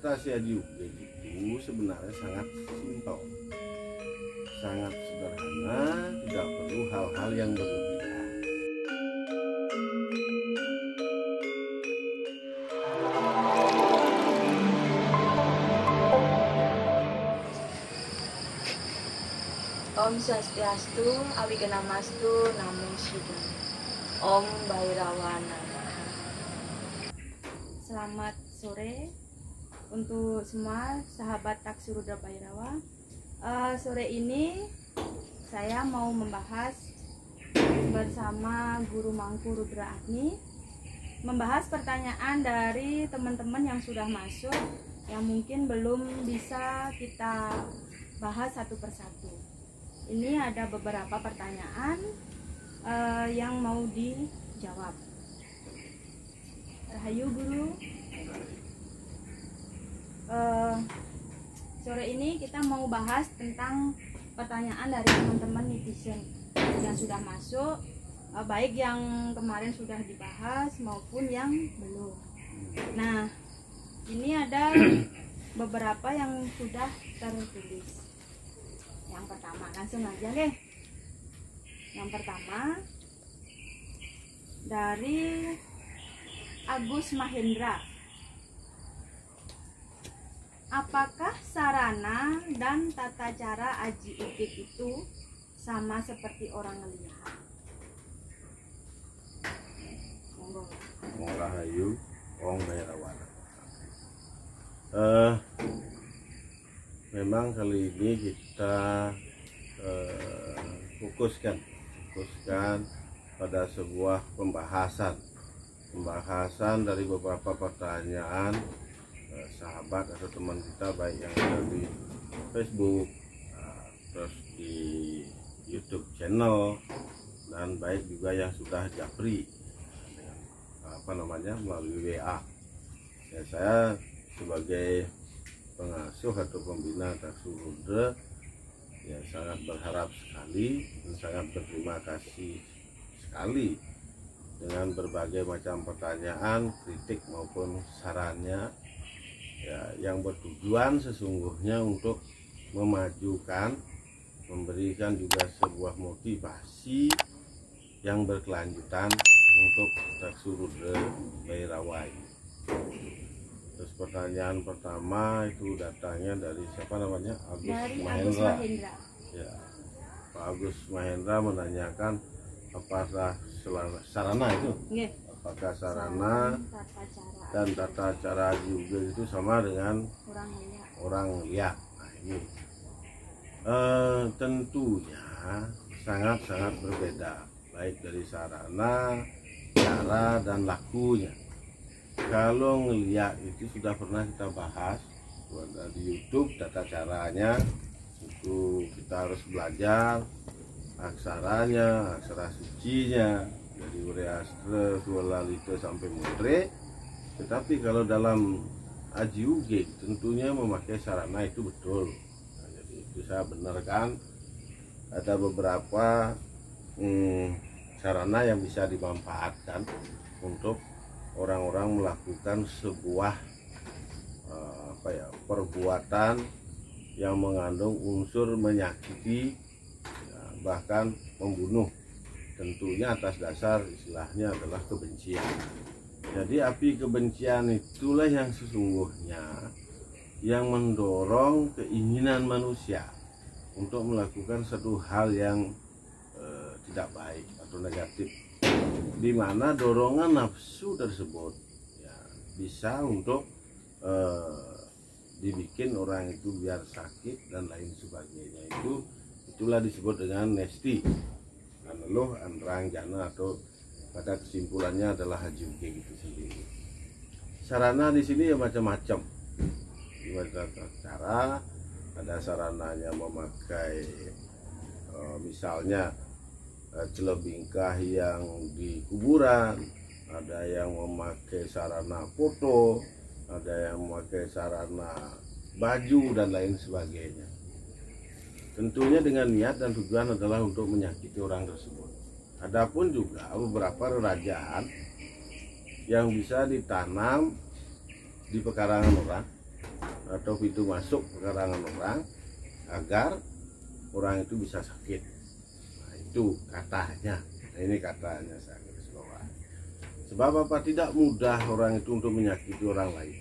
adaptasi AJUG itu sebenarnya sangat simpel, sangat sederhana, tidak perlu hal-hal yang berlebihan. Om Swastiastu, Awikenamastu, Namo Buddhaya. Om Bhairawana. Selamat sore untuk semua sahabat Taksurudha Bhairawa. Sore ini saya mau membahas bersama Guru Mangku Rudra Agni, membahas pertanyaan dari teman-teman yang sudah masuk, yang mungkin belum bisa kita bahas satu persatu. Ini ada beberapa pertanyaan yang mau dijawab. Rahayu Guru. Sore ini kita mau bahas tentang pertanyaan dari teman-teman netizen yang sudah masuk, baik yang kemarin sudah dibahas maupun yang belum. Nah, ini ada beberapa yang sudah tertulis. Yang pertama, langsung aja deh. Yang pertama dari Agus Mahendra. Apakah sarana dan tata cara AJUG itu sama seperti orang ngelihat? Monggo. Rahayu, Om Bhairawana. Memang kali ini kita fokuskan pada sebuah pembahasan dari beberapa pertanyaan sahabat atau teman kita, baik yang ada di Facebook, terus di YouTube channel, dan baik juga yang sudah japri melalui WA. Ya, saya sebagai pengasuh atau pembina Taksurudha ya sangat berharap sekali dan sangat berterima kasih sekali dengan berbagai macam pertanyaan, kritik maupun sarannya ya, yang bertujuan sesungguhnya untuk memajukan, memberikan juga sebuah motivasi yang berkelanjutan untuk Taksurudha Bhairawa. Terus pertanyaan pertama itu datangnya dari siapa namanya? Dari Agus Mahendra. Ya, Pak Agus Mahendra menanyakan apakah sarana itu, apakah sarana dan tata cara juga itu sama dengan orang lihat. Nah, ini tentunya sangat-sangat berbeda, baik dari sarana, cara dan lakunya. Kalau ngeliat itu sudah pernah kita bahas di YouTube, tata caranya itu kita harus belajar aksaranya, aksara sucinya dari Ureastra, Sualalita sampai Mutre. Tetapi kalau dalam AJUG tentunya memakai sarana itu betul. Nah, jadi itu saya benarkan ada beberapa sarana yang bisa dimanfaatkan untuk orang-orang melakukan sebuah perbuatan yang mengandung unsur menyakiti, bahkan membunuh, tentunya atas dasar istilahnya adalah kebencian. Jadi api kebencian itulah yang sesungguhnya yang mendorong keinginan manusia untuk melakukan satu hal yang tidak baik atau negatif, di mana dorongan nafsu tersebut ya, bisa untuk dibikin orang itu biar sakit dan lain sebagainya. Itulah disebut dengan nesti, aneluh, anrang, jana, atau pada kesimpulannya adalah AJUG gitu sendiri. Sarana di sini ya macam-macam, cara. Ada sarananya memakai misalnya celebingkah yang di kuburan, ada yang memakai sarana foto, ada yang memakai sarana baju dan lain sebagainya. Tentunya dengan niat dan tujuan adalah untuk menyakiti orang tersebut. Adapun juga beberapa rerajaan yang bisa ditanam di pekarangan orang atau pintu masuk ke karangan orang agar orang itu bisa sakit. Nah, itu katanya. Nah, ini katanya saya garis bawah. Sebab apa? Tidak mudah orang itu untuk menyakiti orang lain.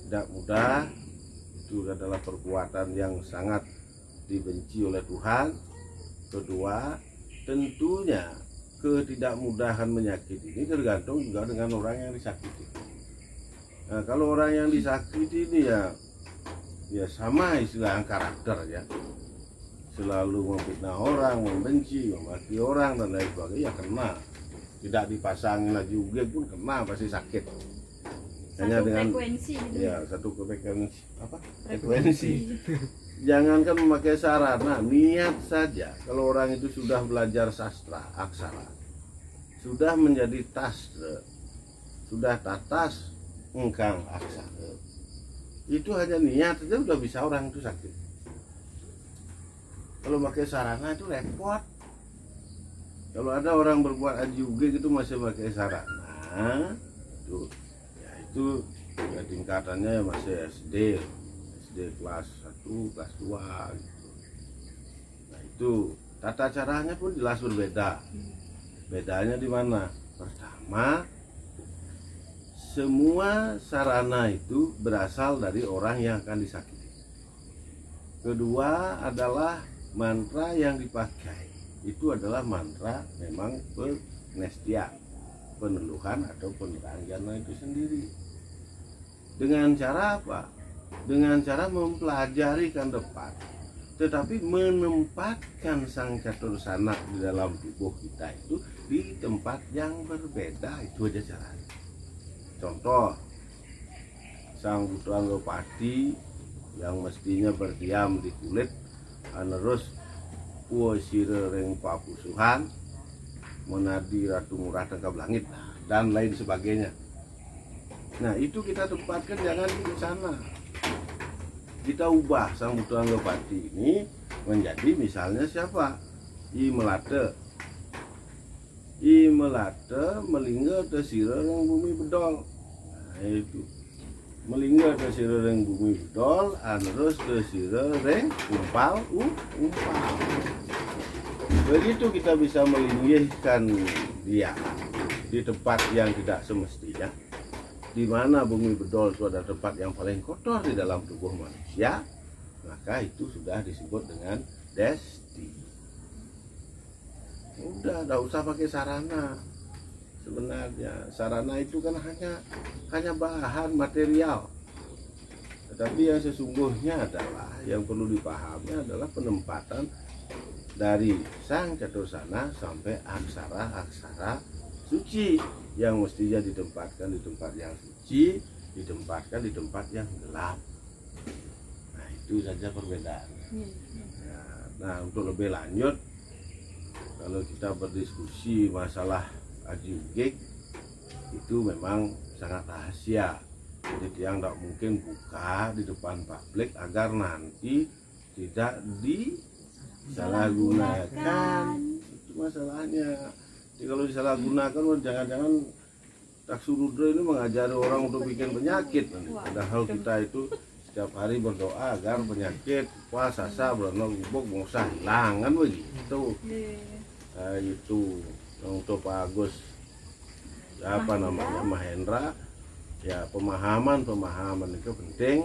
Tidak mudah. Itu adalah perbuatan yang sangat dibenci oleh Tuhan. Kedua, tentunya ketidakmudahan menyakiti ini tergantung juga dengan orang yang disakiti. Nah, kalau orang yang disakiti ini ya sama istilah karakter ya, selalu memfitnah orang, membenci, memaki orang dan lain sebagainya, ya kena. Tidak dipasangin lagi juga pun kena, pasti sakit. Hanya dengan frekuensi gitu. Ya, satu frekuensi apa? Frekuensi. Jangankan memakai sarana, niat saja. Kalau orang itu sudah belajar sastra, aksara, sudah menjadi tastra, sudah tatas engkang aksara, itu hanya niat saja sudah bisa orang itu sakit. Kalau pakai sarana itu repot. Kalau ada orang berbuat aji-uge gitu masih pakai sarana, itu ya tingkatannya masih SD kelas 1, kelas 2 gitu. Nah, itu tata caranya pun jelas berbeda. Bedanya di mana? Pertama, semua sarana itu berasal dari orang yang akan disakiti. Kedua adalah mantra yang dipakai. Itu adalah mantra memang penestian, peneluhan atau penerangan itu sendiri. Dengan cara apa? Dengan cara mempelajari kan depan, tetapi menempatkan sang catursana di dalam tubuh kita itu di tempat yang berbeda. Itu aja caranya. Contoh, sang Butuanggapati yang mestinya berdiam di kulit anerus puasire reng papusuhan menadi Ratu Murah tangkap langit dan lain sebagainya. Nah, itu kita tempatkan jangan di sana. Kita ubah sang Butuanggapati ini menjadi misalnya siapa? I Melate melingga tesira reng bumi bedol. Nah, itu melingga tesira reng bumi bedol anerus tesira reng umpal. Begitu kita bisa melinggihkan dia di tempat yang tidak semestinya, di mana bumi bedol itu adalah tempat yang paling kotor di dalam tubuh manusia, maka itu sudah disebut dengan desti. Udah, tidak usah pakai sarana. Sebenarnya sarana itu kan hanya bahan material, tetapi yang sesungguhnya adalah yang perlu dipahami adalah penempatan dari sang catursana sampai aksara suci yang mestinya ditempatkan di tempat yang suci, ditempatkan di tempat yang gelap. Nah, itu saja perbedaan. Nah, untuk lebih lanjut, kalau kita berdiskusi masalah aji-uge, itu memang sangat rahasia. Jadi tiang tidak mungkin buka di depan publik agar nanti tidak disalahgunakan. Itu masalahnya. Jadi kalau disalahgunakan, jangan-jangan Taksurudra ini mengajari orang untuk bikin penyakit. Padahal kita itu setiap hari berdoa agar penyakit puasa berenang gubuk bangsa hilang kan begitu. Nah, itu untuk Pak Agus Mahendra, ya pemahaman itu penting,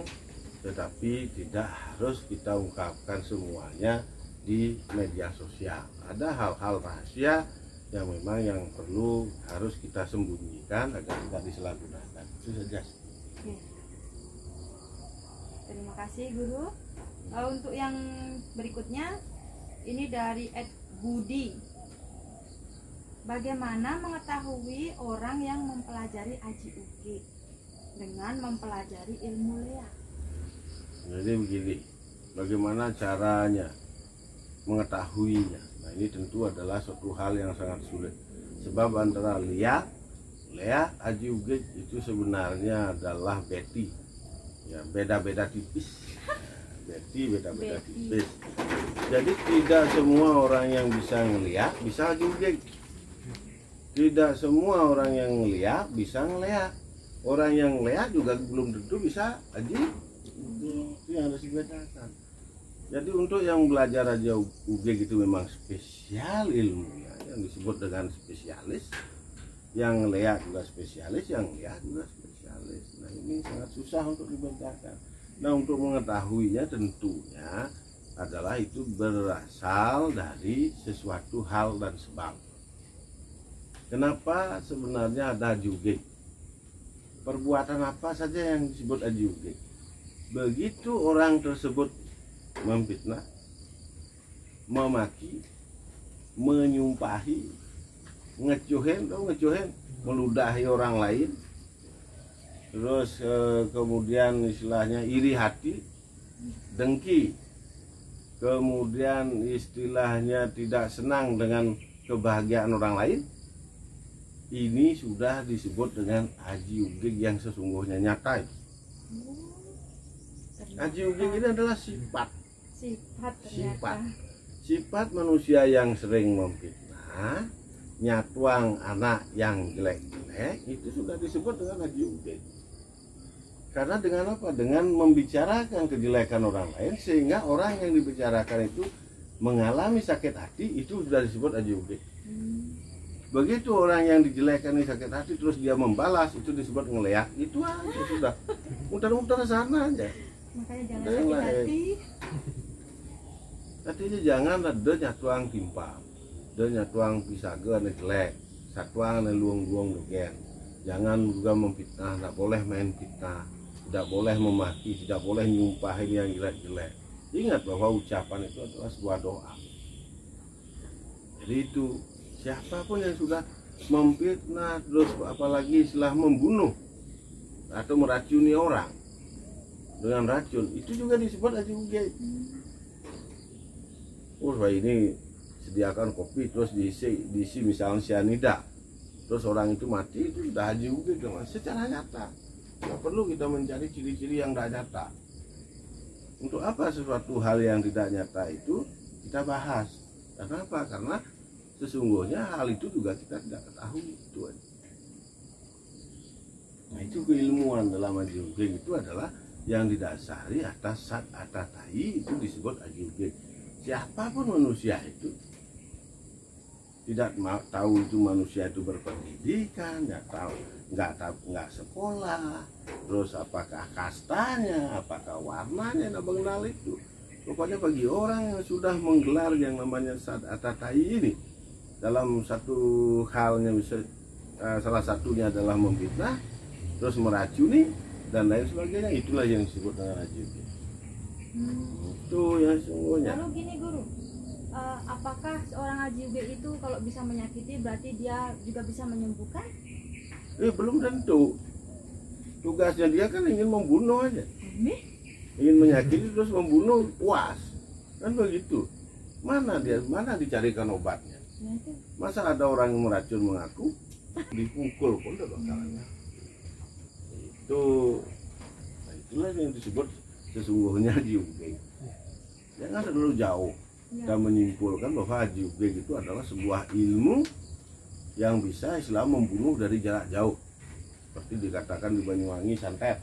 tetapi tidak harus kita ungkapkan semuanya di media sosial. Ada hal-hal rahasia yang memang yang perlu harus kita sembunyikan agar tidak disalahgunakan. Itu saja. Terima kasih Guru. Untuk yang berikutnya ini dari Ed Budi. Bagaimana mengetahui orang yang mempelajari aji-uge dengan mempelajari ilmu lea? Jadi begini, bagaimana caranya mengetahuinya? Nah, ini tentu adalah suatu hal yang sangat sulit. Sebab antara lea, aji-uge itu sebenarnya adalah beti. Ya, beda-beda tipis. Beda-beda tipis. Jadi tidak semua orang yang bisa ngeliat bisa aji-uge. Tidak semua orang yang ngeliat bisa ngeliat. orang yang leak juga belum tentu bisa haji. Itu yang harus dibedakan. Jadi untuk yang belajar aja UG gitu memang spesial ilmunya, yang disebut dengan spesialis. Yang leak juga spesialis, yang leak juga spesialis. Nah ini sangat susah untuk dibedakan. Nah untuk mengetahuinya tentunya adalah itu berasal dari sesuatu hal dan sebab. Kenapa sebenarnya ada haji UG? Perbuatan apa saja yang disebut haji UG? Begitu orang tersebut memfitnah, memaki, menyumpahi, ngecuhen, meludahi orang lain, terus kemudian istilahnya iri hati, dengki, kemudian istilahnya tidak senang dengan kebahagiaan orang lain, ini sudah disebut dengan haji UG yang sesungguhnya nyata. Haji UG ini adalah sifat manusia yang sering memfitnah, nyatuang anak yang jelek-jelek, itu sudah disebut dengan haji UG. Karena dengan apa? Dengan membicarakan kejelekan orang lain sehingga orang yang dibicarakan itu mengalami sakit hati, itu sudah disebut haji UG. Begitu orang yang dijelekan ini sakit hati terus dia membalas, itu disebut ngeleak. Itu aja sudah. Muter-muter sana aja. Makanya jangan sakit hati. Artinya jangan ada nyatuang timpa, ada nyatuang pisageun jelek, satuang luang-luang nugen. Jangan juga memfitnah, tidak boleh main fitnah, tidak boleh memaki, tidak boleh nyumpahin yang jelek-jelek. Ingat bahwa ucapan itu adalah sebuah doa. Jadi itu siapapun yang sudah memfitnah, terus apalagi setelah membunuh atau meracuni orang dengan racun, itu juga disebut haji UG. Wah ini sediakan kopi terus diisi misalnya cyanida, terus orang itu mati, itu sudah haji UG secara nyata. Nggak perlu kita mencari ciri-ciri yang tidak nyata. Untuk apa sesuatu hal yang tidak nyata itu kita bahas? Karena apa? Karena sesungguhnya hal itu juga kita tidak ketahui. Nah itu keilmuan dalam haji UG itu adalah yang didasari atas sat atatai, itu disebut haji UG. Siapapun manusia itu tidak tahu itu manusia itu berpendidikan, nggak sekolah, terus apakah kastanya, apakah warnanya, nggak mengenal itu. Pokoknya bagi orang yang sudah menggelar yang namanya sat atatai ini dalam satu halnya, bisa salah satunya adalah memfitnah, terus meracuni dan lain sebagainya, itulah yang disebut dengan haji UG. Itu yang sungguhnya. Lalu gini guru, apakah seorang haji UG itu kalau bisa menyakiti berarti dia juga bisa menyembuhkan? Belum tentu. Tugasnya dia kan ingin membunuh aja. Ingin menyakiti terus membunuh, puas. Kan begitu. Mana dicarikan obatnya? Masa ada orang yang meracun mengaku dipukul pun udah bakalannya. Itulah yang disebut sesungguhnya haji UG. Jangan terlalu jauh dan menyimpulkan bahwa haji UG itu adalah sebuah ilmu yang bisa Islam membunuh dari jarak jauh. Seperti dikatakan di Banyuwangi santet.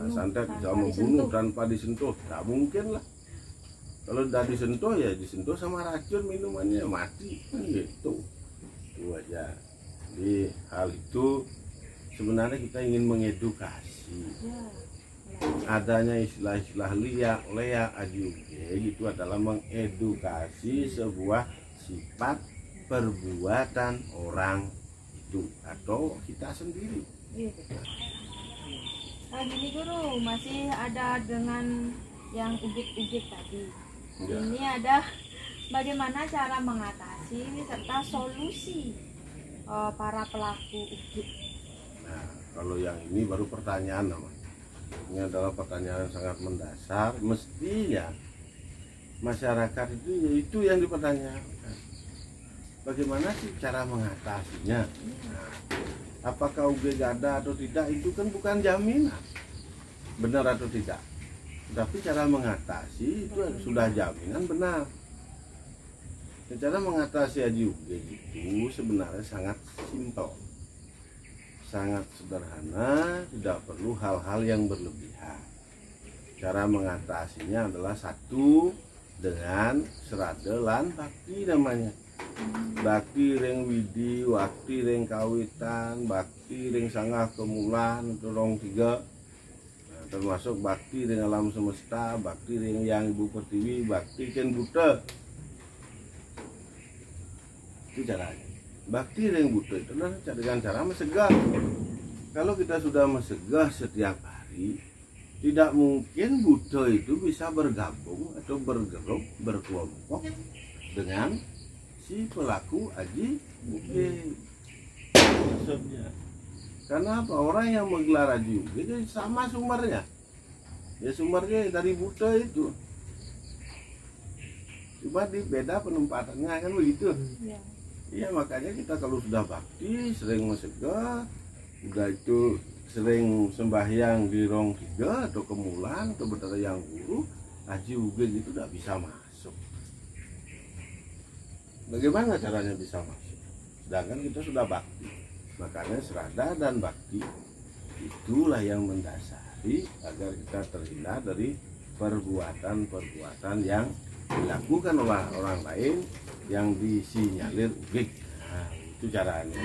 Santet bisa membunuh tanpa disentuh. Tak mungkin lah. Kalau sudah disentuh ya disentuh sama racun minumannya mati. Gitu. Itu aja. Jadi hal itu sebenarnya kita ingin mengedukasi. Adanya istilah-istilah leak haji UG itu adalah mengedukasi sebuah sifat perbuatan orang itu atau kita sendiri. Nah gini guru, masih ada dengan yang ujik-ujik tadi. Ini ada bagaimana cara mengatasi serta solusi para pelaku ujik. Nah kalau yang ini baru pertanyaan namanya. Ini adalah pertanyaan yang sangat mendasar. Mestinya masyarakat itu yang dipertanyakan. Bagaimana sih cara mengatasinya? Nah, apakah UG ada atau tidak itu kan bukan jaminan benar atau tidak. Tapi cara mengatasi itu sudah jaminan benar. Cara mengatasi haji UG itu sebenarnya sangat simpel. sangat sederhana, tidak perlu hal-hal yang berlebihan. Cara mengatasinya adalah satu, dengan serada lan bakti namanya. Bakti ring widi, bakti ring kawitan, bakti ring sangah kemulan, terong tiga. Termasuk bakti ring alam semesta, bakti ring yang ibu pertiwi, bakti ken buta. Itu caranya. Bakti ring buta itu adalah dengan cara mencegah. Kalau kita sudah mencegah setiap hari, tidak mungkin buta itu bisa bergabung atau bergerak berkelompok dengan si pelaku aji buge. Maksudnya, karena apa? Orang yang menggelar aji buge sama sumbernya. Ya sumbernya dari buta itu. Cuma di beda penempatannya kan begitu. Iya, makanya kita kalau sudah bakti sering mencegah, udah itu sering sembahyang di rong tiga atau kemulan atau betara yang guru, aji uge gitu tidak bisa masuk. Bagaimana caranya bisa masuk? Sedangkan kita sudah bakti. Makanya serada dan bakti itulah yang mendasari agar kita terhindar dari perbuatan-perbuatan yang dilakukan oleh orang lain yang disinyalir uge. Nah, itu caranya.